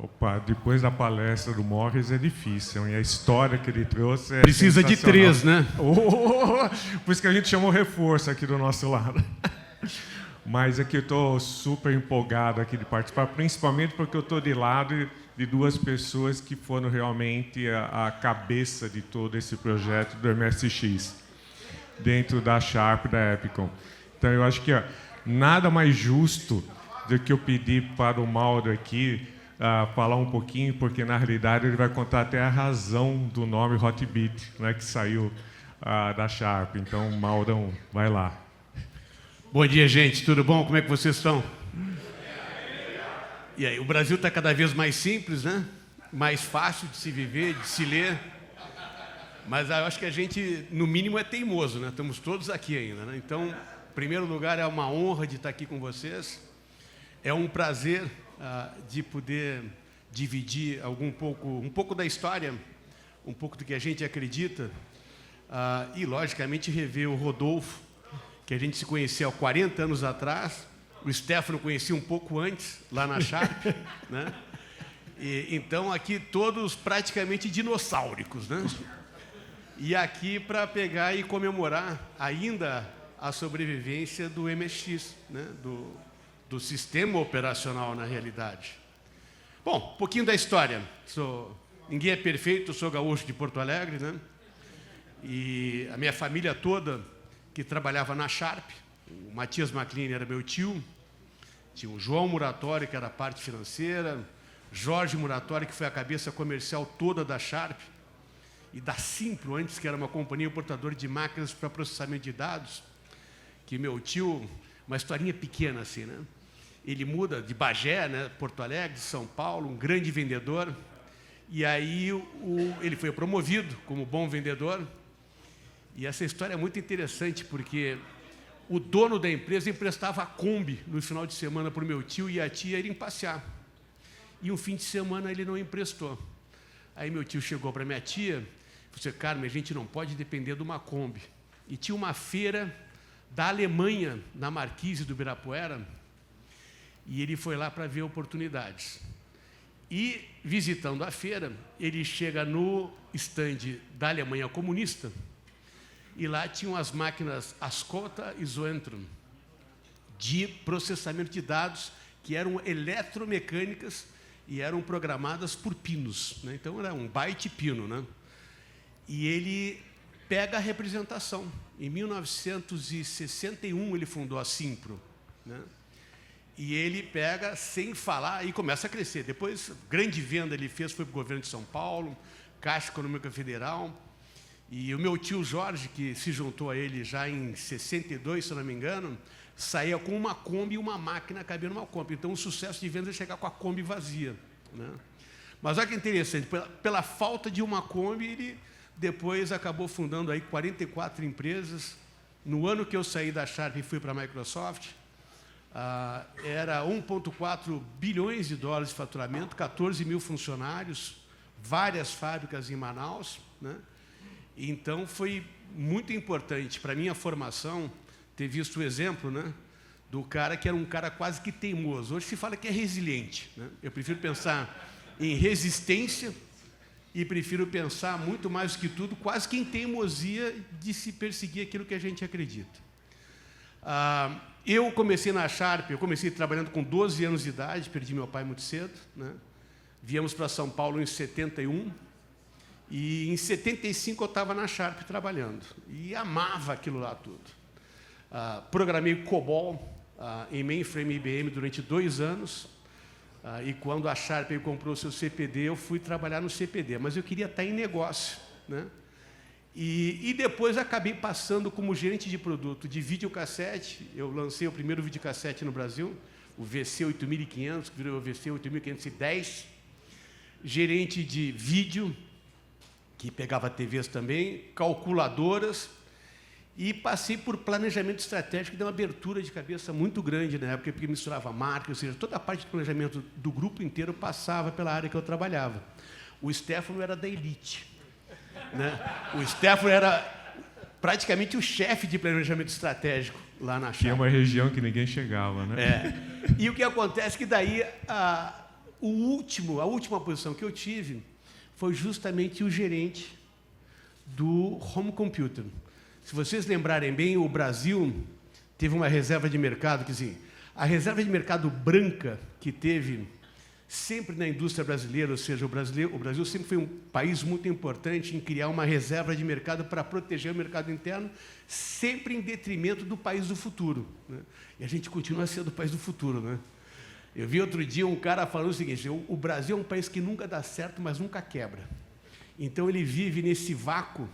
Opa, depois da palestra do Morris é difícil, e a história que ele trouxe é Precisa de 3, né? Por isso que a gente chamou reforço aqui do nosso lado. Mas é que eu estou super empolgado aqui de participar, principalmente porque eu estou de lado de duas pessoas que foram realmente a cabeça de todo esse projeto do MSX, dentro da Sharp, da Epicon. Então, eu acho que nada mais justo do que eu pedir para o Mauro aqui falar um pouquinho, porque, na realidade, ele vai contar até a razão do nome Hotbit, né, que saiu da Sharp. Então, Mauro, vai lá. Bom dia, gente. Tudo bom? Como é que vocês estão? E aí, o Brasil está cada vez mais simples, né? Mais fácil de se viver, de se ler. Mas eu acho que a gente, no mínimo, é teimoso, né? Estamos todos aqui ainda, né? Então, em primeiro lugar, é uma honra de estar aqui com vocês. É um prazer de poder dividir um pouco da história, um pouco do que a gente acredita e, logicamente, rever o Rodolfo, que a gente se conhecia há 40 anos atrás. O Stefano conhecia um pouco antes, lá na Sharp, né? Então, aqui todos praticamente dinossáuricos, né? E aqui para pegar e comemorar ainda a sobrevivência do MSX, né? Do sistema operacional, na realidade. Bom, um pouquinho da história. Ninguém é perfeito, eu sou gaúcho de Porto Alegre, né? E a minha família toda que trabalhava na Sharp. O Matias MacLean era meu tio, tinha o João Muratori, que era a parte financeira, Jorge Muratori, que foi a cabeça comercial toda da Sharp, e da Simpro, antes, que era uma companhia importadora de máquinas para processamento de dados, que meu tio, uma historinha pequena assim, né? Ele muda de Bagé, né, Porto Alegre, de São Paulo, um grande vendedor, e aí ele foi promovido como bom vendedor, e essa história é muito interessante, porque o dono da empresa emprestava a Kombi no final de semana para o meu tio e a tia irem passear. E um fim de semana ele não emprestou. Aí meu tio chegou para minha tia e disse: Carmen, a gente não pode depender de uma Kombi. E tinha uma feira da Alemanha, na Marquise do Ibirapuera, e ele foi lá para ver oportunidades. E, visitando a feira, ele chega no estande da Alemanha comunista, e lá tinham as máquinas Ascota e Zoentrum, de processamento de dados, que eram eletromecânicas e eram programadas por pinos, né? Então, era um byte pino, né? E ele pega a representação. Em 1961, ele fundou a Simpro, né? E ele pega, sem falar, e começa a crescer. Depois, grande venda ele fez, foi para o governo de São Paulo, Caixa Econômica Federal. E o meu tio Jorge, que se juntou a ele já em 62, se não me engano, saía com uma Kombi e uma máquina cabia numa Kombi. Então, o sucesso de venda é chegar com a Kombi vazia, né? Mas olha que interessante, pela falta de uma Kombi, ele depois acabou fundando aí 44 empresas. No ano que eu saí da Sharp e fui para a Microsoft, era 1,4 bilhões de dólares de faturamento, 14 mil funcionários, várias fábricas em Manaus, né? Então, foi muito importante para a minha formação ter visto o exemplo, né, do cara que era um cara quase que teimoso. Hoje se fala que é resiliente, né? Eu prefiro pensar em resistência e prefiro pensar, muito mais do que tudo, quase que em teimosia de se perseguir aquilo que a gente acredita. Eu comecei na Sharp, eu comecei trabalhando com 12 anos de idade, perdi meu pai muito cedo, né? Viemos para São Paulo em 71, e em 75 eu estava na Sharp trabalhando, e amava aquilo lá tudo. Programei COBOL em mainframe IBM durante 2 anos, e quando a Sharp comprou o seu CPD, eu fui trabalhar no CPD, mas eu queria estar em negócio, né? E depois acabei passando como gerente de produto de videocassete. Eu lancei o primeiro videocassete no Brasil, o VC8500, que virou o VC8510, gerente de vídeo, que pegava TVs também, calculadoras, e passei por planejamento estratégico, que deu uma abertura de cabeça muito grande na época, porque misturava marca, ou seja, toda a parte de planejamento do grupo inteiro passava pela área que eu trabalhava. O Stefano era da elite, né? O Stefano era praticamente o chefe de planejamento estratégico lá na Sharp. Tinha uma região que ninguém chegava, né? E o que acontece é que daí a última posição que eu tive foi justamente o gerente do home computer. Se vocês lembrarem bem, o Brasil teve uma reserva de mercado, que assim, a reserva de mercado branca que teve sempre na indústria brasileira, ou seja, o Brasil sempre foi um país muito importante em criar uma reserva de mercado para proteger o mercado interno, sempre em detrimento do país do futuro, né? E a gente continua sendo o país do futuro, né? Eu vi outro dia um cara falando o seguinte: o Brasil é um país que nunca dá certo, mas nunca quebra. Então ele vive nesse vácuo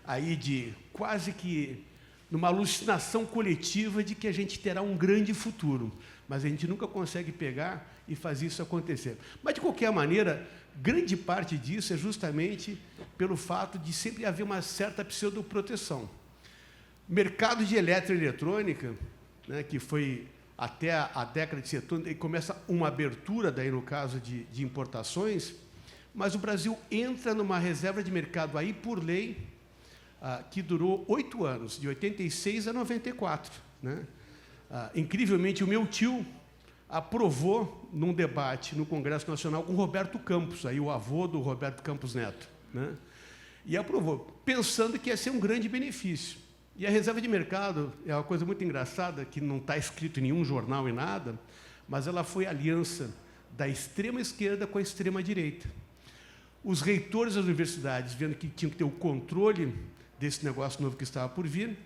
aí de quase que numa alucinação coletiva de que a gente terá um grande futuro, mas a gente nunca consegue pegar e fazer isso acontecer. Mas, de qualquer maneira, grande parte disso é justamente pelo fato de sempre haver uma certa pseudoproteção. Mercado de eletroeletrônica, né, que foi até a década de 70, e começa uma abertura, daí no caso de importações, mas o Brasil entra numa reserva de mercado aí por lei, que durou 8 anos, de 86 a 94. Né? Incrivelmente, o meu tio aprovou num debate no Congresso Nacional com Roberto Campos, aí o avô do Roberto Campos Neto, né? E aprovou, pensando que ia ser um grande benefício. E a reserva de mercado é uma coisa muito engraçada, que não está escrito em nenhum jornal e nada, mas ela foi a aliança da extrema esquerda com a extrema direita. Os reitores das universidades, vendo que tinham que ter o controle desse negócio novo que estava por vir,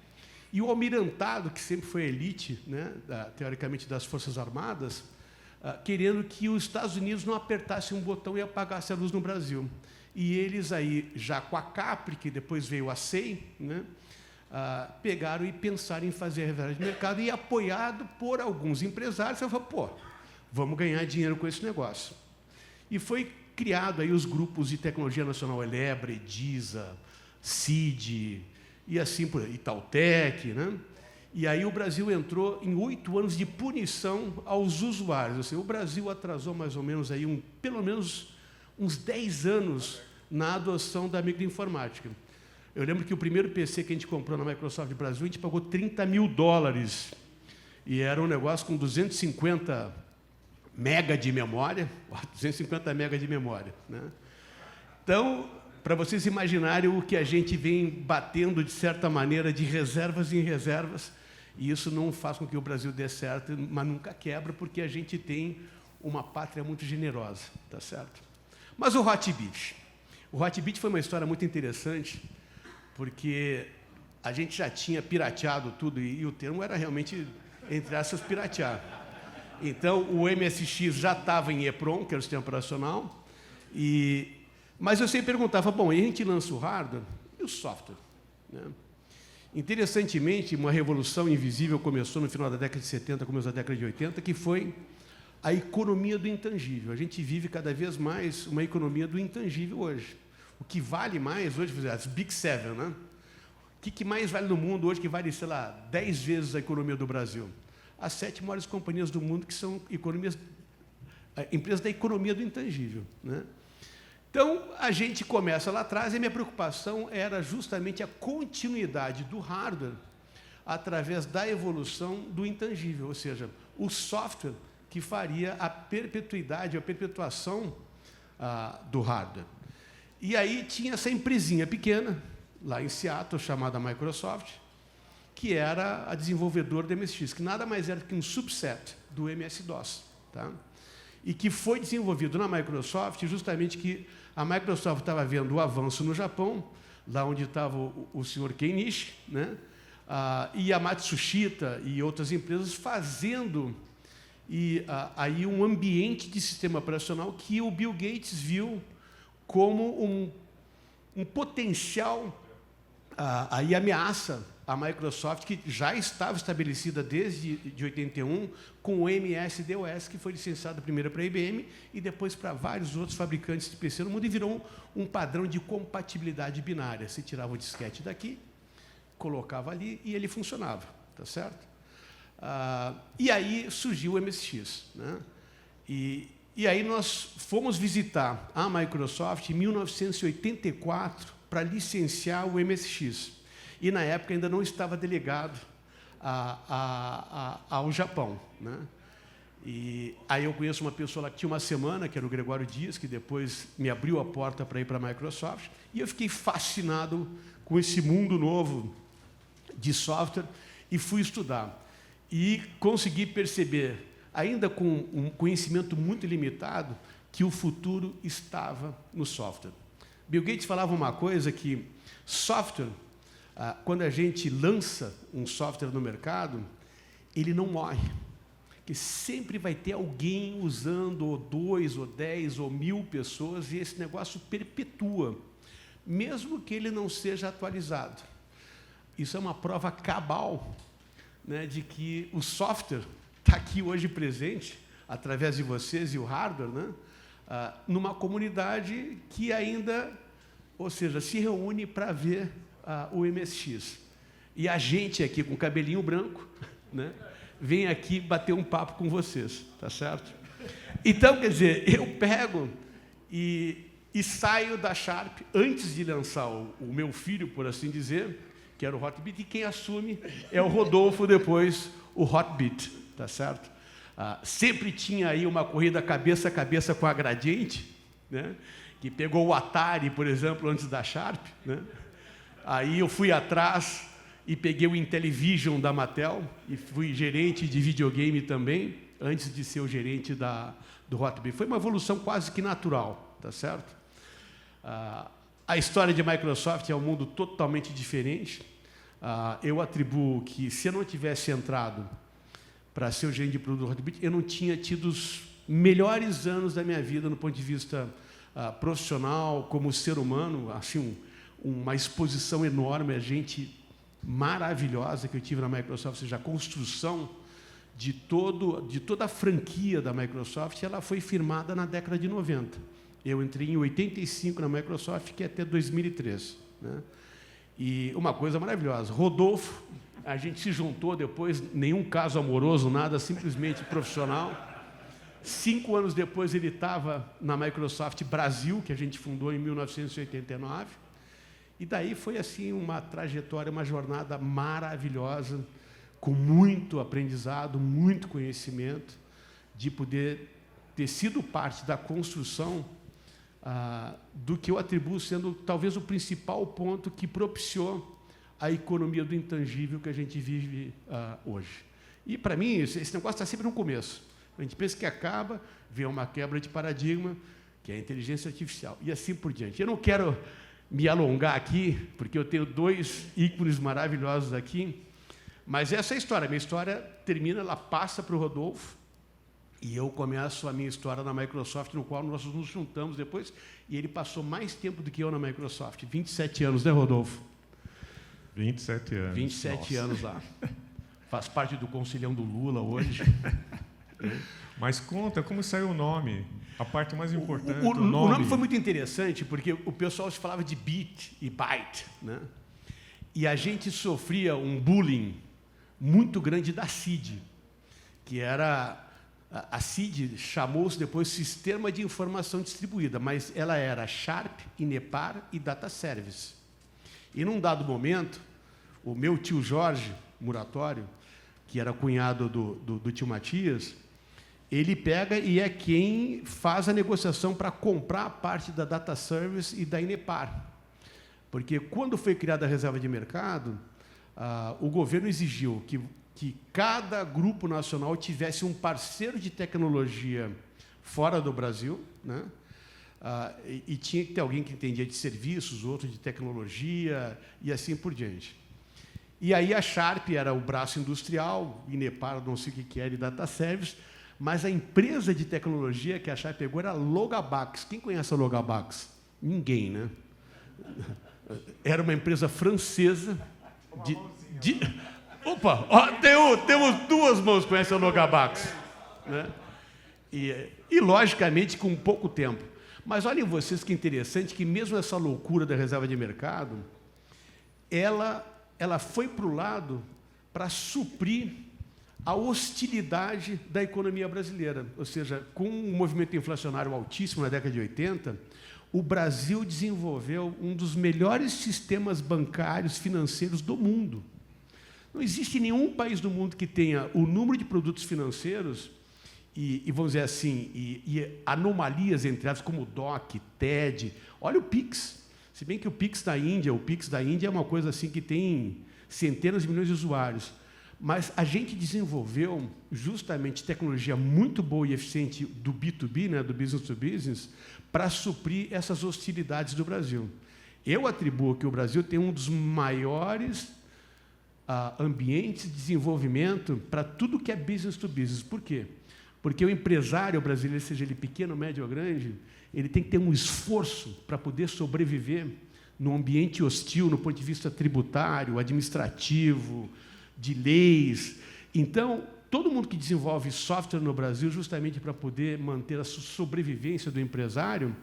e o almirantado, que sempre foi a elite, né, teoricamente, das Forças Armadas, querendo que os Estados Unidos não apertassem um botão e apagassem a luz no Brasil. E eles aí, já com a Capri, que depois veio a SEI, né, pegaram e pensaram em fazer a reserva de mercado, e apoiado por alguns empresários, eu falei, pô, vamos ganhar dinheiro com esse negócio. E foi criado aí os grupos de tecnologia nacional, Elebre, Edisa, CID, e assim por aí, Itautec, né? E aí o Brasil entrou em 8 anos de punição aos usuários. Assim, o Brasil atrasou mais ou menos aí pelo menos uns 10 anos na adoção da microinformática. Eu lembro que o primeiro PC que a gente comprou na Microsoft Brasil, a gente pagou $30 mil. E era um negócio com 250 mega de memória, 250 mega de memória, né? Então, para vocês imaginarem o que a gente vem batendo, de certa maneira, de reservas em reservas, e isso não faz com que o Brasil dê certo, mas nunca quebra, porque a gente tem uma pátria muito generosa, tá certo? Mas o Hotbit. O Hotbit foi uma história muito interessante, porque a gente já tinha pirateado tudo, e o termo era realmente, entre aspas, piratear. Então, o MSX já estava em EPROM, que era o sistema operacional, mas eu sempre perguntava, bom, e a gente lança o hardware e o software, né? Interessantemente, uma revolução invisível começou no final da década de 70, começo da década de 80, que foi a economia do intangível. A gente vive cada vez mais uma economia do intangível hoje. O que vale mais hoje, as Big Seven, né? O que mais vale no mundo hoje, que vale, sei lá, 10 vezes a economia do Brasil? As 7 maiores companhias do mundo, que são empresas da economia do intangível, né? Então, a gente começa lá atrás, e a minha preocupação era justamente a continuidade do hardware através da evolução do intangível, ou seja, o software que faria a perpetuidade, a perpetuação do hardware. E aí tinha essa empresinha pequena, lá em Seattle, chamada Microsoft, que era a desenvolvedora do MSX, que nada mais era que um subset do MS-DOS, tá? E que foi desenvolvido na Microsoft, justamente que a Microsoft estava vendo o avanço no Japão, lá onde estava o senhor Kenichi, né? E a Matsushita e outras empresas fazendo aí um ambiente de sistema operacional que o Bill Gates viu como um potencial aí ameaça à Microsoft, que já estava estabelecida desde 81 com o MS-DOS, que foi licenciado primeiro para a IBM e depois para vários outros fabricantes de PC no mundo, e virou um padrão de compatibilidade binária. Você tirava o disquete daqui, colocava ali e ele funcionava, tá certo? E aí surgiu o MSX, né? E aí nós fomos visitar a Microsoft em 1984 para licenciar o MSX. E, na época, ainda não estava delegado ao Japão, né? E aí eu conheço uma pessoa lá que tinha uma semana, que era o Gregório Dias, que depois me abriu a porta para ir para a Microsoft, e eu fiquei fascinado com esse mundo novo de software e fui estudar. E consegui perceber, ainda com um conhecimento muito limitado, que o futuro estava no software. Bill Gates falava uma coisa que software, quando a gente lança um software no mercado, ele não morre. Que sempre vai ter alguém usando, ou 2, ou 10, ou 1000 pessoas, e esse negócio perpetua, mesmo que ele não seja atualizado. Isso é uma prova cabal, né, de que o software está aqui hoje presente, através de vocês e o hardware, né, numa comunidade que ainda, ou seja, se reúne para ver o MSX. E a gente aqui com cabelinho branco, né, vem aqui bater um papo com vocês, tá certo? Então, quer dizer, eu pego e saio da Sharp antes de lançar o meu filho, por assim dizer, que era o Hotbit, e quem assume é o Rodolfo depois, o Hotbit, tá certo? Sempre tinha aí uma corrida cabeça a cabeça com a Gradiente, né? Que pegou o Atari, por exemplo, antes da Sharp, né? Aí eu fui atrás e peguei o Intellivision da Mattel e fui gerente de videogame também, antes de ser o gerente do Hotbit. Foi uma evolução quase que natural, tá certo? A história de Microsoft é um mundo totalmente diferente. Eu atribuo que, se eu não tivesse entrado para ser o gerente de produto do Hotbit, eu não tinha tido os melhores anos da minha vida no ponto de vista profissional, como ser humano, assim, uma exposição enorme, a gente maravilhosa que eu tive na Microsoft, ou seja, a construção de toda a franquia da Microsoft, ela foi firmada na década de 90. Eu entrei em 85 na Microsoft, que é até 2003. Né? E uma coisa maravilhosa, Rodolfo, a gente se juntou depois, nenhum caso amoroso, nada, simplesmente profissional. 5 anos depois ele estava na Microsoft Brasil, que a gente fundou em 1989. E daí foi assim uma trajetória, uma jornada maravilhosa, com muito aprendizado, muito conhecimento, de poder ter sido parte da construção do que eu atribuo sendo talvez o principal ponto que propiciou a economia do intangível que a gente vive hoje. E, para mim, esse negócio está sempre no começo. A gente pensa que acaba, vem uma quebra de paradigma, que é a inteligência artificial, e assim por diante. Eu não quero me alongar aqui, porque eu tenho 2 ícones maravilhosos aqui, mas essa é a história. Minha história termina, ela passa para o Rodolfo, e eu começo a minha história na Microsoft, no qual nós nos juntamos depois, e ele passou mais tempo do que eu na Microsoft. 27 anos, né, Rodolfo? 27 anos. 27 anos lá. Faz parte do conselhão do Lula hoje. Mas conta, como saiu o nome? A parte mais importante, o nome foi muito interessante, porque o pessoal se falava de bit e byte, né? E a gente sofria um bullying muito grande da CID, que era... A CID chamou-se depois Sistema de Informação Distribuída, mas ela era Sharp, Inepar e Data Service. E, num dado momento, o meu tio Jorge Muratório, que era cunhado do tio Matias, ele pega e é quem faz a negociação para comprar a parte da Data Service e da Inepar. Porque, quando foi criada a reserva de mercado, o governo exigiu que cada grupo nacional tivesse um parceiro de tecnologia fora do Brasil, né? E tinha que ter alguém que entendia de serviços, outro de tecnologia, e assim por diante. E aí a Sharp era o braço industrial, Inepar, não sei o que era, e Data Service, mas a empresa de tecnologia que a Sharp pegou era a Logabax. Quem conhece a Logabax? Ninguém, né? Era uma empresa francesa Opa! Temos 2 mãos que conhecem a Logabax. Né? E, logicamente, com pouco tempo. Mas olhem vocês que interessante que mesmo essa loucura da reserva de mercado, ela foi para o lado para suprir a hostilidade da economia brasileira. Ou seja, com um movimento inflacionário altíssimo na década de 80, o Brasil desenvolveu um dos melhores sistemas bancários financeiros do mundo. Não existe nenhum país do mundo que tenha o número de produtos financeiros e vamos dizer assim, e anomalias entre elas, como o DOC, TED. Olha o Pix. Se bem que o Pix da Índia é uma coisa assim que tem centenas de milhões de usuários. Mas a gente desenvolveu justamente tecnologia muito boa e eficiente do B2B, né, do business to business, para suprir essas hostilidades do Brasil. Eu atribuo que o Brasil tem um dos maiores ambientes de desenvolvimento para tudo que é business to business. Por quê? Porque o empresário brasileiro, seja ele pequeno, médio ou grande, ele tem que ter um esforço para poder sobreviver num ambiente hostil, no ponto de vista tributário, administrativo, de leis. Então, todo mundo que desenvolve software no Brasil, justamente para poder manter a sobrevivência do empresário,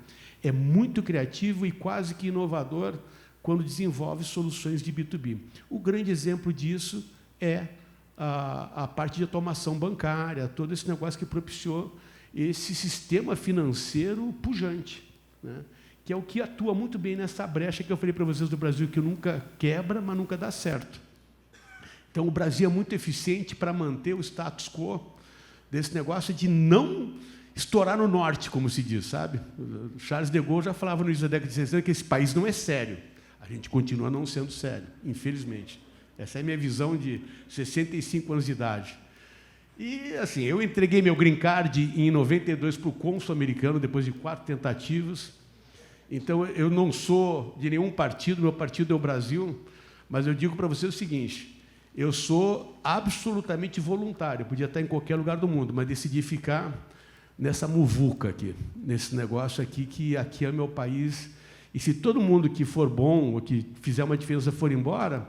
é muito criativo e quase que inovador quando desenvolve soluções de B2B. O grande exemplo disso é a parte de automação bancária, todo esse negócio que propiciou esse sistema financeiro pujante, né? Que é o que atua muito bem nessa brecha que eu falei para vocês do Brasil, que nunca quebra, mas nunca dá certo. Então, o Brasil é muito eficiente para manter o status quo desse negócio de não estourar no norte, como se diz, sabe? Charles de Gaulle já falava no início da década de 60 que esse país não é sério. A gente continua não sendo sério, infelizmente. Essa é a minha visão de 65 anos de idade. E, assim, eu entreguei meu green card em 92 para o cônsul americano, depois de 4 tentativas. Então, eu não sou de nenhum partido, meu partido é o Brasil, mas eu digo para vocês o seguinte: eu sou absolutamente voluntário, eu podia estar em qualquer lugar do mundo, mas decidi ficar nessa muvuca aqui, nesse negócio aqui, que aqui é o meu país. E se todo mundo que for bom, ou que fizer uma diferença for embora,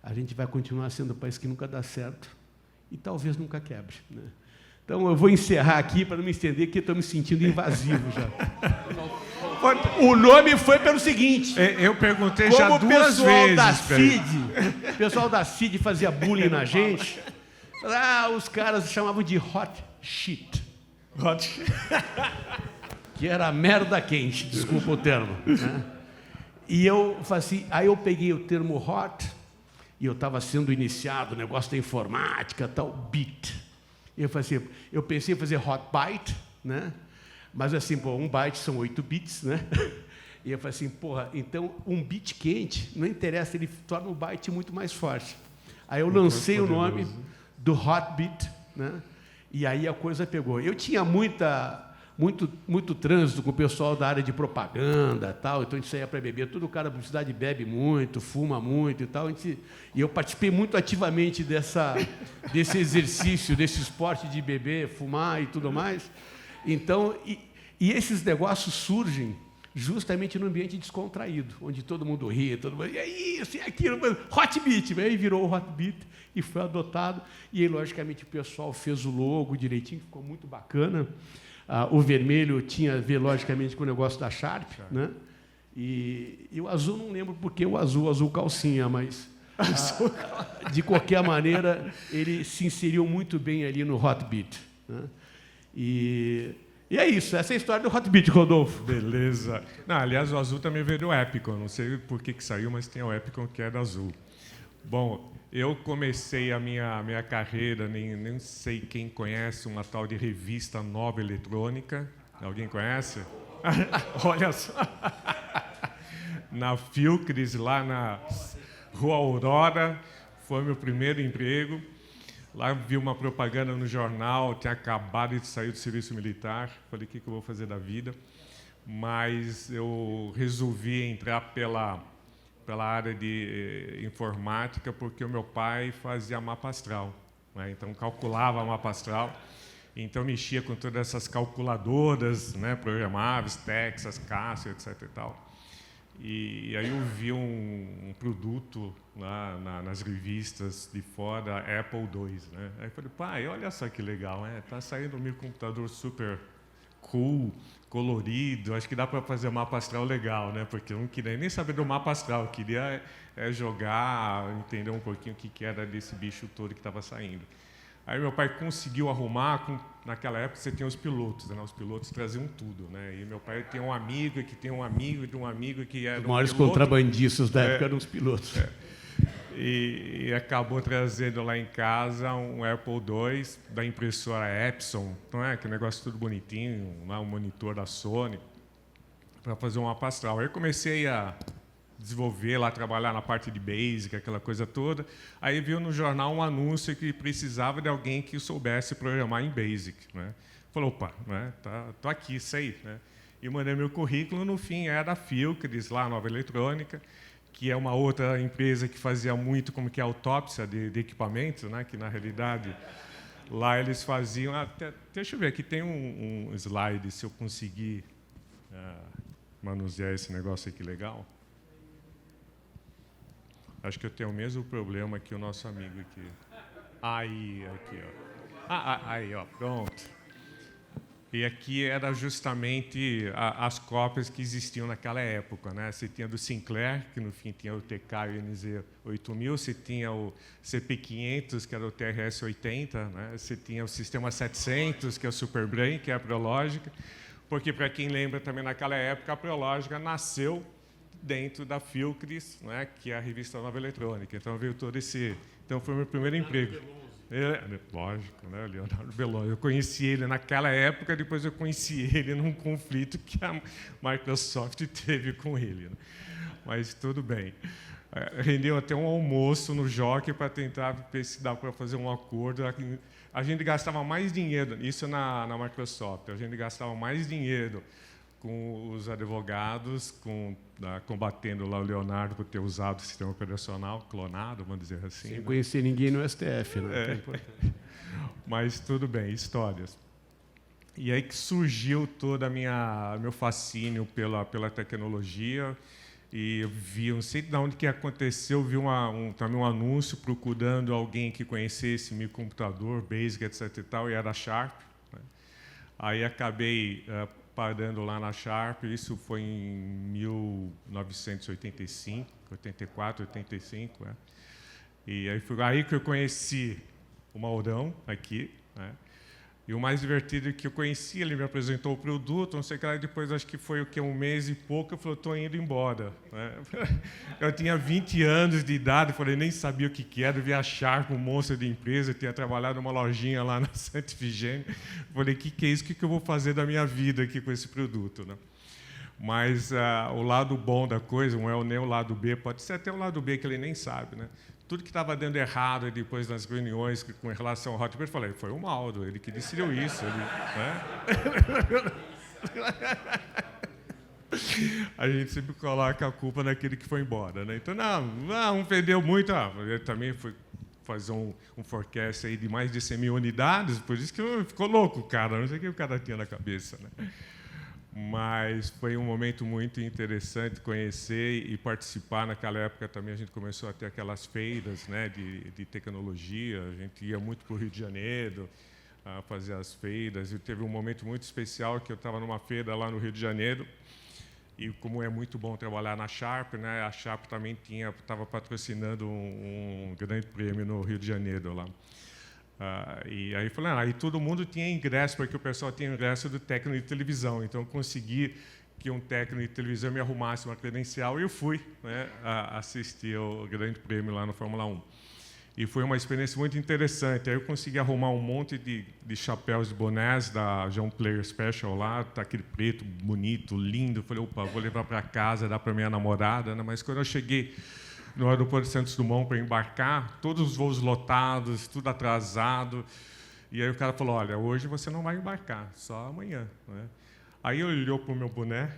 a gente vai continuar sendo um país que nunca dá certo e talvez nunca quebre, né? Então, eu vou encerrar aqui para não me estender, que estou me sentindo invasivo já. O nome foi pelo seguinte. Eu perguntei já duas vezes. O pessoal da CID fazia bullying na gente. Os caras chamavam de hot shit. Hot shit. Que era merda quente, desculpa o termo, né? E eu assim, aí eu peguei o termo hot, e eu estava sendo iniciado no negócio da informática, tal, bit. Eu pensei em fazer hot byte, né? Mas assim, pô, 1 byte são 8 bits, né? E eu falei assim, porra, então um bit quente, não interessa, ele torna o byte muito mais forte. Aí eu lancei o nome do hot bit, né? E aí a coisa pegou. Eu tinha muito trânsito com o pessoal da área de propaganda, tal, então a gente saía para beber, todo cara da publicidade bebe muito, fuma muito e tal, e eu participei muito ativamente desse exercício, desse esporte de beber, fumar e tudo mais. Então, e esses negócios surgem justamente no ambiente descontraído, onde todo mundo ri, todo mundo, e aí, isso e aquilo, hot beat, aí virou o hot beat e foi adotado, e aí, logicamente, o pessoal fez o logo direitinho, ficou muito bacana. O vermelho tinha a ver, logicamente, com o negócio da Sharp, né? E o azul, não lembro porque o azul calcinha, mas, de qualquer maneira, ele se inseriu muito bem ali no hot beat, né? E é isso, essa é a história do hot beat, Rodolfo. Beleza. Não, aliás, o azul também veio do Epicon, não sei por que saiu, mas tem o Epicon que é da azul. Bom, eu comecei a minha carreira, nem sei quem conhece, uma tal de revista Nova Eletrônica. Alguém conhece? Olha só. Na Filcres, lá na Rua Aurora, foi meu primeiro emprego. Lá vi uma propaganda no jornal, tinha acabado de sair do serviço militar. Falei, o que eu vou fazer da vida? Mas eu resolvi entrar pela área de informática, porque o meu pai fazia mapa astral, né? Então, calculava mapa astral. Então, mexia com todas essas calculadoras, né, programáveis, Texas, Casio, etc. E tal. E aí eu vi um produto lá nas revistas de fora, Apple II, né? Aí eu falei, pai, olha só que legal, né? Tá saindo um microcomputador super cool, colorido, acho que dá para fazer mapa astral legal, né? Porque eu não queria nem saber do mapa astral, eu queria jogar, entender um pouquinho o que era desse bicho todo que estava saindo. Aí meu pai conseguiu arrumar, naquela época você tinha os pilotos, né? Os pilotos traziam tudo, né? E meu pai tem um amigo que tem um amigo de um amigo que era os maiores contrabandistas da época eram os pilotos. e acabou trazendo lá em casa um Apple II da impressora Epson, não é? Que negócio tudo bonitinho, lá um monitor da Sony, para fazer um mapa astral. Aí eu comecei a desenvolver lá, trabalhar na parte de Basic, aquela coisa toda. Aí viu no jornal um anúncio que precisava de alguém que soubesse programar em Basic, né? Falou, opa, né? Tô aqui, sei, né? E mandei meu currículo, no fim era da Filcris, lá, Nova Eletrônica, que é uma outra empresa que fazia muito como que autópsia de equipamentos, né? Que na realidade lá eles faziam... deixa eu ver, aqui tem um slide, se eu conseguir manusear esse negócio aqui legal. Acho que eu tenho o mesmo problema que o nosso amigo aqui. Aí, aqui, ó. Aí, ó, pronto. E aqui era justamente as cópias que existiam naquela época, né? Você tinha do Sinclair, que no fim tinha o TK e o NZ8000, você tinha o CP500, que era o TRS-80, né? Você tinha o Sistema 700, que é o Superbrain, que é a Prológica, porque, para quem lembra também, naquela época, a Prológica nasceu dentro da Filcris, né, que é a revista Nova Eletrônica. Então veio todo esse... Então foi o meu primeiro emprego. Lógico, né, Leonardo Belloso. Eu conheci ele naquela época, depois eu conheci ele num conflito que a Microsoft teve com ele, né? Mas tudo bem. Rendeu até um almoço no Jockey para tentar ver se dá para fazer um acordo. A gente gastava mais dinheiro, isso na Microsoft, a gente gastava mais dinheiro com os advogados, combatendo lá o Leonardo por ter usado o sistema operacional clonado, vamos dizer assim. Sem conhecer ninguém no STF, né? Mas tudo bem, histórias. E aí que surgiu todo meu fascínio pela tecnologia, e eu vi, não sei de onde que aconteceu, vi também um anúncio procurando alguém que conhecesse microcomputador, Basic, etc. e tal, e era a Sharp, né? Aí acabei parando lá na Sharp, isso foi em 1985, 84, 85, né? E aí foi aí que eu conheci o Maurão aqui, né? E o mais divertido é que eu conheci, ele me apresentou o produto, não sei o que lá, e depois acho que foi o que, um mês e pouco, eu falei, estou indo embora, né? Eu tinha 20 anos de idade, falei, nem sabia o que era, vi a Sharp, um monstro de empresa, eu tinha trabalhado numa lojinha lá na Santa Efigênia, falei, o que é isso, o que eu vou fazer da minha vida aqui com esse produto, né? Mas o lado bom da coisa, não é nem o lado B, pode ser até o lado B que ele nem sabe, né? Tudo que estava dando errado depois nas reuniões com relação ao hardware, eu falei, foi o Mauro, ele que decidiu isso. Ele, né? A gente sempre coloca a culpa naquele que foi embora, né? Então, não vendeu muito. Ele também foi fazer um forecast aí de mais de 100 mil unidades, por isso que ficou louco, cara. Não sei o que o cara tinha na cabeça, né? Mas foi um momento muito interessante conhecer e participar. Naquela época também a gente começou a ter aquelas feiras, né, de tecnologia. A gente ia muito para o Rio de Janeiro a fazer as feiras. E teve um momento muito especial que eu estava numa feira lá no Rio de Janeiro. E como é muito bom trabalhar na Sharp, né, a Sharp também estava patrocinando um grande prêmio no Rio de Janeiro lá. E aí falei, aí todo mundo tinha ingresso, porque o pessoal tinha ingresso do técnico de televisão. Então eu consegui que um técnico de televisão me arrumasse uma credencial e eu fui, né, assistir ao grande prêmio lá no Fórmula 1. E foi uma experiência muito interessante. Aí eu consegui arrumar um monte de chapéus de bonés da John Player Special lá, tá aquele preto bonito, lindo. Eu falei, opa, vou levar para casa, dar para minha namorada, né? Mas quando eu cheguei no aeroporto de Santos Dumont para embarcar, todos os voos lotados, tudo atrasado. E aí o cara falou, olha, hoje você não vai embarcar, só amanhã, né? Aí ele olhou para o meu boné,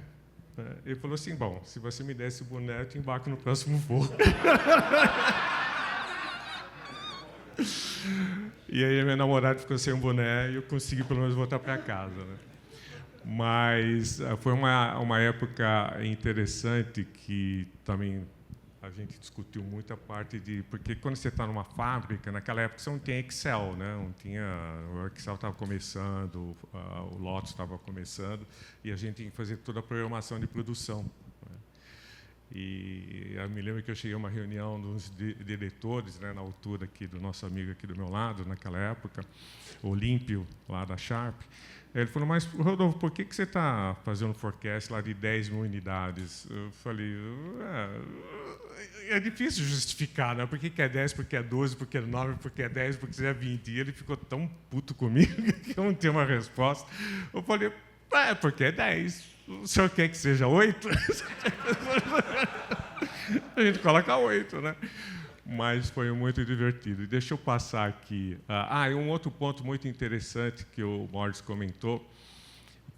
né? Ele falou assim, bom, se você me der esse boné, eu te embarco no próximo voo. E aí a minha namorada ficou sem um boné e eu consegui pelo menos voltar para casa, né? Mas foi uma época interessante que também a gente discutiu muito a parte de... Porque quando você está numa fábrica, naquela época você não tinha Excel, né? Não tinha, o Excel estava começando, o Lotus estava começando, e a gente tinha que fazer toda a programação de produção, né? E eu me lembro que eu cheguei a uma reunião dos diretores, né, na altura aqui do nosso amigo aqui do meu lado, naquela época, Olímpio, lá da Sharp. Ele falou, mas, Rodolfo, por que você está fazendo um forecast lá de 10 mil unidades? Eu falei, é difícil justificar, né? Por que é 10, por que é 12, por que é 9, por que é 10, por que é 20? E ele ficou tão puto comigo que eu não tenho uma resposta. Eu falei, porque é 10. O senhor quer que seja 8? A gente coloca 8, né? Mas foi muito divertido. E deixa eu passar aqui. E um outro ponto muito interessante que o Maurício comentou,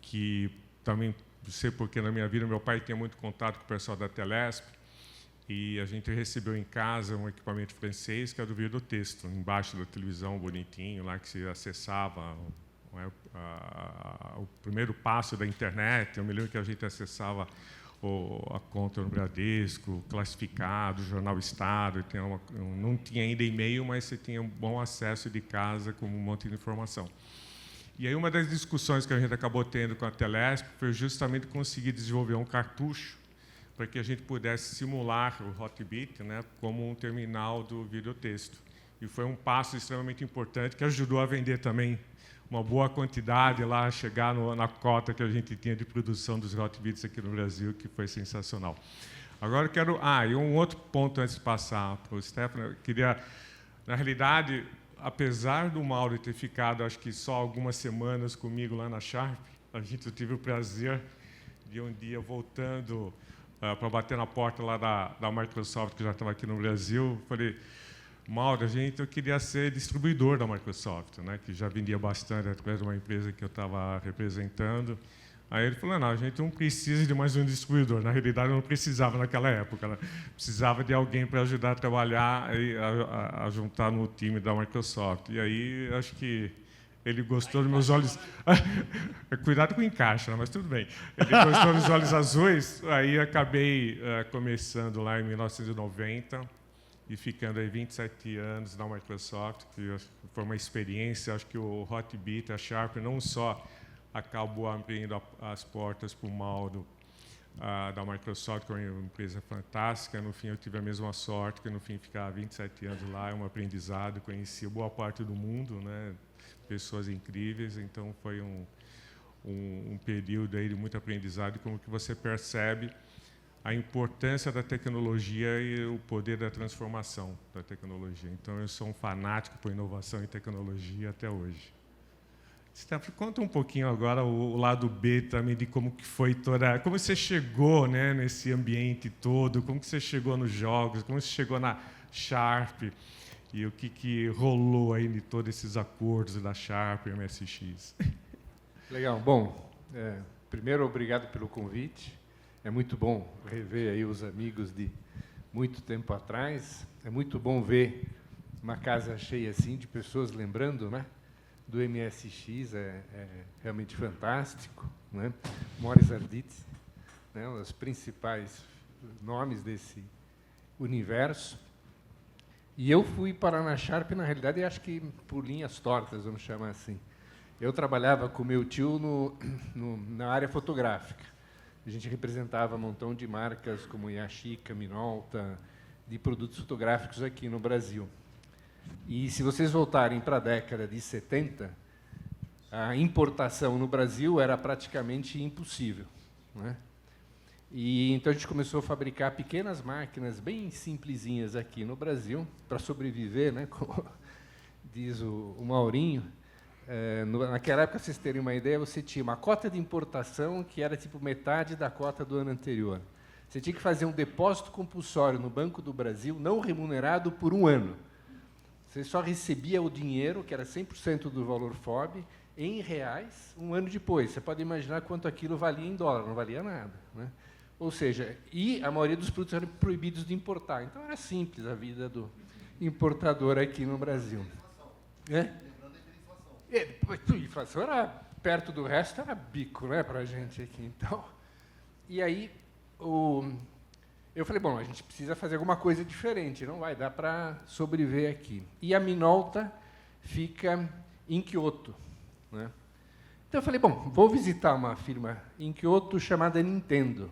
que também, não sei porque na minha vida, meu pai tinha muito contato com o pessoal da Telesp, e a gente recebeu em casa um equipamento francês, que é do videotexto, embaixo da televisão, bonitinho, lá que se acessava o primeiro passo da internet. Eu me lembro que a gente acessava a conta no Bradesco, classificado, jornal Estado, não tinha ainda e-mail, mas você tinha um bom acesso de casa com um monte de informação. E aí uma das discussões que a gente acabou tendo com a Telesp foi justamente conseguir desenvolver um cartucho para que a gente pudesse simular o Hotbit, né, como um terminal do videotexto. E foi um passo extremamente importante que ajudou a vender também uma boa quantidade lá, chegar na cota que a gente tinha de produção dos Hotbits aqui no Brasil, que foi sensacional. Agora eu quero... e um outro ponto antes de passar para o Stefano, eu queria... Na realidade, apesar do Mauro ter ficado, acho que só algumas semanas comigo lá na Sharp, eu tive o prazer de um dia, voltando para bater na porta lá da Microsoft, que já estava aqui no Brasil, falei... Mauro, eu queria ser distribuidor da Microsoft, né, que já vendia bastante através de uma empresa que eu estava representando. Aí ele falou, não, a gente não precisa de mais um distribuidor. Na realidade, eu não precisava naquela época. Né? Precisava de alguém para ajudar a trabalhar e a juntar no time da Microsoft. E aí, acho que ele gostou dos meus olhos... Cuidado com o encaixe, né? Mas tudo bem. Ele gostou dos olhos azuis, aí acabei começando lá em 1990, e ficando aí 27 anos na Microsoft, que foi uma experiência. Acho que o Hotbit, a Sharp, não só acabou abrindo as portas para o Mauro da Microsoft, que é uma empresa fantástica. No fim, eu tive a mesma sorte, que no fim ficar 27 anos lá é um aprendizado. Conheci boa parte do mundo, né? Pessoas incríveis. Então, foi um período aí de muito aprendizado, e como que você percebe a importância da tecnologia e o poder da transformação da tecnologia. Então, eu sou um fanático por inovação e tecnologia até hoje. Stefano, conta um pouquinho agora o lado B também de como que foi como você chegou, né, nesse ambiente todo, como que você chegou nos jogos, como você chegou na Sharp e o que rolou aí de todos esses acordos da Sharp e MSX. Legal. Bom, primeiro, obrigado pelo convite. É muito bom rever aí os amigos de muito tempo atrás. É muito bom ver uma casa cheia assim de pessoas lembrando, né, do MSX. É realmente fantástico, né? Morris Arditi, né, os principais nomes desse universo. E eu fui para a Sharp, na realidade, acho que por linhas tortas, vamos chamar assim. Eu trabalhava com meu tio na área fotográfica. A gente representava um montão de marcas como Yashica, Minolta, de produtos fotográficos aqui no Brasil. E se vocês voltarem para a década de 70, a importação no Brasil era praticamente impossível, né? E então a gente começou a fabricar pequenas máquinas bem simplesinhas aqui no Brasil para sobreviver, né? Como diz o Maurinho. Naquela época, vocês terem uma ideia, você tinha uma cota de importação que era tipo metade da cota do ano anterior. Você tinha que fazer um depósito compulsório no Banco do Brasil, não remunerado, por um ano. Você só recebia o dinheiro, que era 100% do valor FOB, em reais, um ano depois. Você pode imaginar quanto aquilo valia em dólar, não valia nada, né? Ou seja, e a maioria dos produtos eram proibidos de importar. Então, era simples a vida do importador aqui no Brasil. A inflação era perto do resto, era bico, né, para a gente aqui. Então, e aí eu falei, bom, a gente precisa fazer alguma coisa diferente, não vai dar para sobreviver aqui. E a Minolta fica em Kyoto, né? Então eu falei, bom, vou visitar uma firma em Kyoto chamada Nintendo.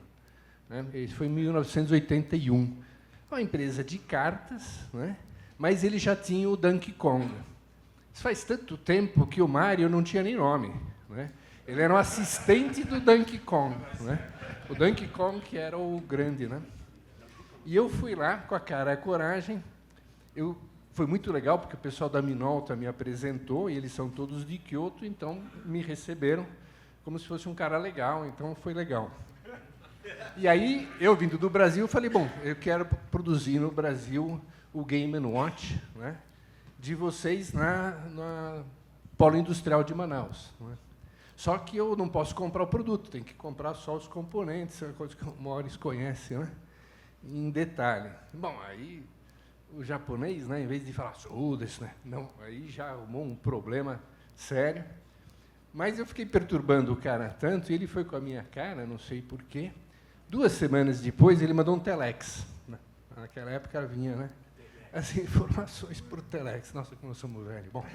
né? Isso foi em 1981. Uma empresa de cartas, né? Mas ele já tinha o Donkey Kong. Isso faz tanto tempo que o Mario não tinha nem nome, né? Ele era um assistente do Donkey Kong, né? O Donkey Kong que era o grande, né? E eu fui lá com a cara e a coragem. Foi muito legal, porque o pessoal da Minolta me apresentou, e eles são todos de Kyoto, então me receberam como se fosse um cara legal, então foi legal. E aí, eu vindo do Brasil, falei, bom, eu quero produzir no Brasil o Game & Watch, né, de vocês na Polo Industrial de Manaus. Né? Só que eu não posso comprar o produto, tem que comprar só os componentes, é uma coisa que o Morris conhece, né, em detalhe. Bom, aí o japonês, né, em vez de falar isso, né, não, aí já arrumou um problema sério. Mas eu fiquei perturbando o cara tanto, e ele foi com a minha cara, não sei porquê. 2 semanas depois, ele mandou um telex. Naquela época vinha, né, as informações por telex. Nossa, como nós somos velhos. Bom.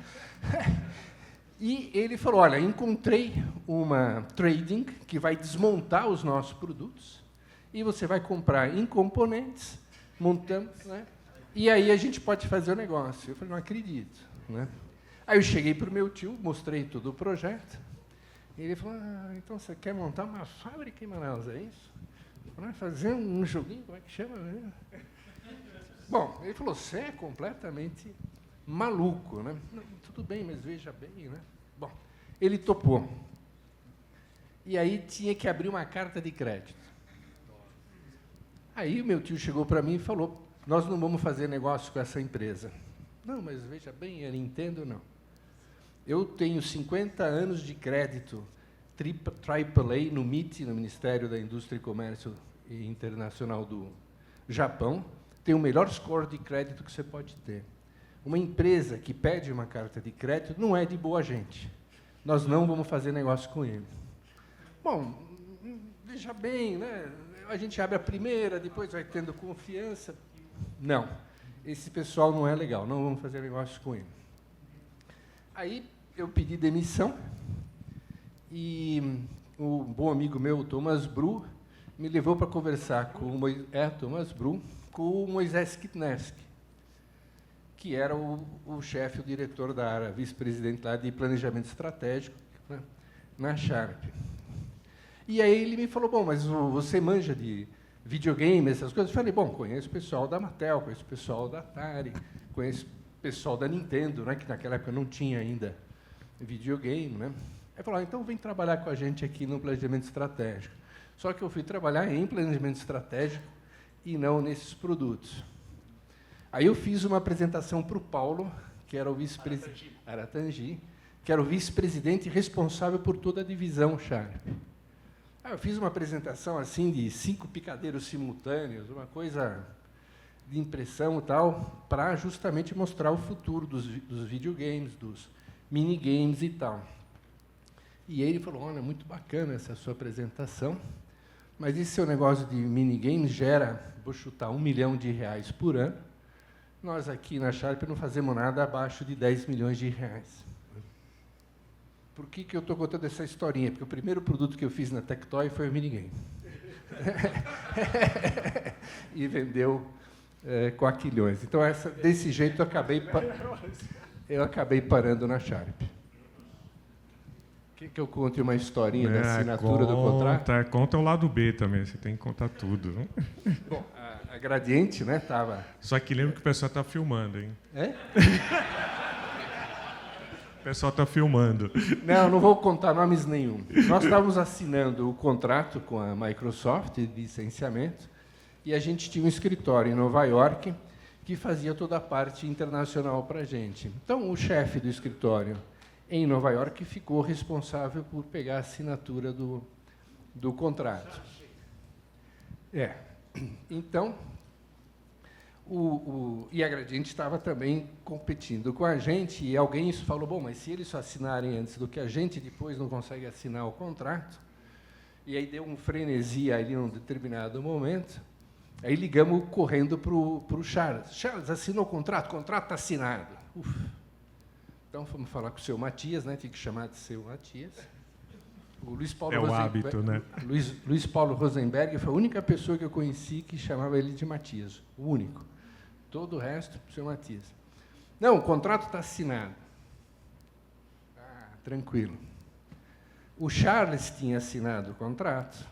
E ele falou, olha, encontrei uma trading que vai desmontar os nossos produtos, e você vai comprar em componentes, montando, né, e aí a gente pode fazer o negócio. Eu falei, não acredito. Né? Aí eu cheguei para o meu tio, mostrei todo o projeto, e ele falou, então você quer montar uma fábrica em Manaus, é isso? Vai fazer um joguinho, como é que chama? Bom, ele falou, você é completamente maluco, né? Não, tudo bem, mas veja bem, né? Bom, ele topou. E aí tinha que abrir uma carta de crédito. Aí o meu tio chegou para mim e falou, nós não vamos fazer negócio com essa empresa. Não, mas veja bem, a Nintendo não. Eu tenho 50 anos de crédito AAA no MIT, no Ministério da Indústria e Comércio Internacional do Japão. Tem o melhor score de crédito que você pode ter. Uma empresa que pede uma carta de crédito não é de boa gente. Nós não vamos fazer negócio com ele. Bom, veja bem, né? A gente abre a primeira, depois vai tendo confiança. Não, esse pessoal não é legal, não vamos fazer negócio com ele. Aí eu pedi demissão e o bom amigo meu, o Thomas Bru, me levou para conversar com o Moisés Kitnerski, que era o chefe, o diretor da área, vice-presidente lá de planejamento estratégico, né, na Sharp. E aí ele me falou, bom, mas você manja de videogame, essas coisas? Eu falei, bom, conheço o pessoal da Mattel, conheço o pessoal da Atari, conheço o pessoal da Nintendo, né, que naquela época não tinha ainda videogame. Né? Ele falou, então vem trabalhar com a gente aqui no planejamento estratégico. Só que eu fui trabalhar em planejamento estratégico e não nesses produtos. Aí eu fiz uma apresentação para o Paulo, que era o vice-presidente, Aratangi, que era o vice-presidente responsável por toda a divisão Sharp. Eu fiz uma apresentação assim de 5 picadeiros simultâneos, uma coisa de impressão e tal, para justamente mostrar o futuro dos videogames, dos minigames e tal. E ele falou, olha, muito bacana essa sua apresentação, mas esse seu negócio de minigames gera, vou chutar, R$1 milhão por ano. Nós aqui na Sharp não fazemos nada abaixo de R$10 milhões. Por que eu estou contando essa historinha? Porque o primeiro produto que eu fiz na Tectoy foi o minigame. E vendeu quaquilhões. Então, desse jeito, eu acabei parando na Sharp. Quer que eu conte uma historinha da assinatura do contrato? Conta o lado B também, você tem que contar tudo. Bom, a Gradiente, né, estava... Só que lembra que o pessoal está filmando, hein? É? O pessoal está filmando. Não vou contar nomes nenhum. Nós estávamos assinando o contrato com a Microsoft de licenciamento e a gente tinha um escritório em Nova York que fazia toda a parte internacional para a gente. Então, o chefe do escritório em Nova York ficou responsável por pegar a assinatura do contrato. Então, e a Gradiente estava também competindo com a gente, e alguém falou, bom, mas se eles só assinarem antes do que a gente, depois não consegue assinar o contrato. E aí deu um frenesi ali num determinado momento. Aí ligamos correndo para o Charles. Charles, assinou o contrato está assinado. Então, fomos falar com o seu Matias, né? Tinha que chamar de seu Matias. O Luiz Paulo É o Rosenberg, hábito, né? Luiz Paulo Rosenberg foi a única pessoa que eu conheci que chamava ele de Matias. O único. Todo o resto, seu Matias. Não, o contrato está assinado. Ah, tranquilo. O Charles tinha assinado o contrato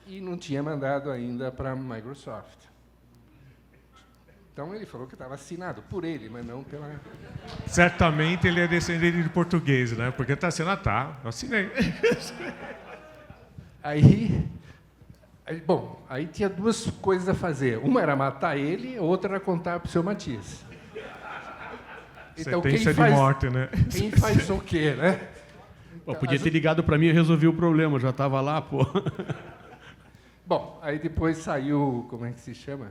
e não tinha mandado ainda para a Microsoft. Então, ele falou que estava assinado por ele, mas não pela... Certamente ele é descendente de português, né? Porque está assinado, tá, eu assinei. Aí tinha duas coisas a fazer. Uma era matar ele, a outra era contar para o seu Matias. Então, Sentença de morte, né? Quem faz o quê, né? Pô, podia ter ligado para mim e resolvi o problema, já estava lá, pô. Bom, aí depois saiu, como é que se chama?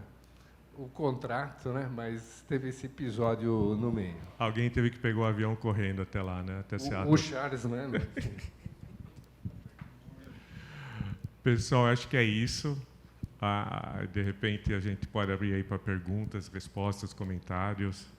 O contrato, né? Mas teve esse episódio no meio. Alguém teve que pegar o avião correndo até lá, né? Até Seattle. O Charles, né? Pessoal, acho que é isso. De repente a gente pode abrir aí para perguntas, respostas, comentários.